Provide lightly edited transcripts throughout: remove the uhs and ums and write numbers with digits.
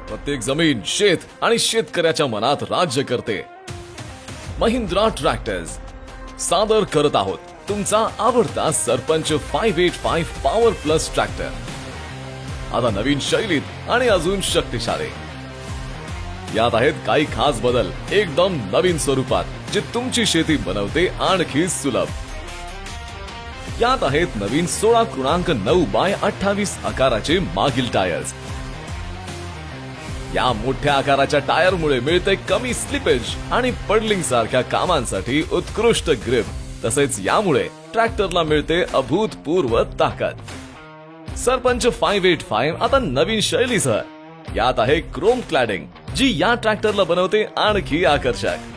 प्रत्येक जमीन शेत आणि शेतकऱ्याच्या मनात राज्य करते. महिंद्रा ट्रॅक्टर्स सादर करत आहोत तुमचा आवडता सरपंच 585 पॉवर प्लस ट्रॅक्टर. आता नवीन शैलीत आणि अजून शक्तिशाली. यात आहेत काही खास बदल एकदम नवीन स्वरूपात जे तुमची शेती बनवते आणखी सुलभ. यात आहेत नवीन 16.9 बाय 28 आकाराचे मागील टायर्स. या मोठ्या आकाराच्या टायरमुळे मिळते कमी स्लिपेज आणि पडलिंग सारख्या कामांसाठी उत्कृष्ट ग्रिप. तसेच यामुळे ट्रॅक्टरला मिळते अभूतपूर्व ताकद. सरपंच 585 आता नवीन शैलीसह. यात आहे क्रोम क्लॅडिंग जी या ट्रॅक्टरला बनवते आणखी आकर्षक.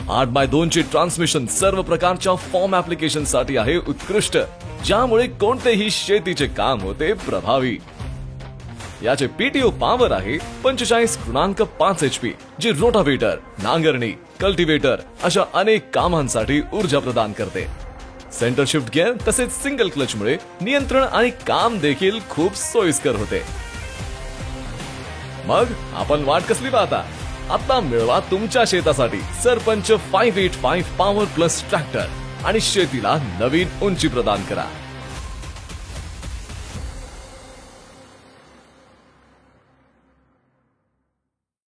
8x2 ची ट्रान्समिशन सर्व प्रकारच्या फॉर्म ऍप्लिकेशन साठी आहे उत्कृष्ट, ज्यामुळे कोणतेही शेतीचे काम होते प्रभावी. याचे पीटीओ पॉवर आहे 45.5 HP जी रोटावेटर, नांगरणी, कल्टिवेटर अशा अनेक कामांसाठी ऊर्जा प्रदान करते. सेंटर शिफ्ट गिअर तसेच सिंगल क्लच मुळे नियंत्रण आणि काम देखील खूप सोयीस्कर होते. मग आपण वाट कसली पाहता? आता मिळवा तुमच्या शेतासाठी सरपंच 585 पॉवर प्लस ट्रॅक्टर आणि शेतीला नवीन उंची प्रदान करा.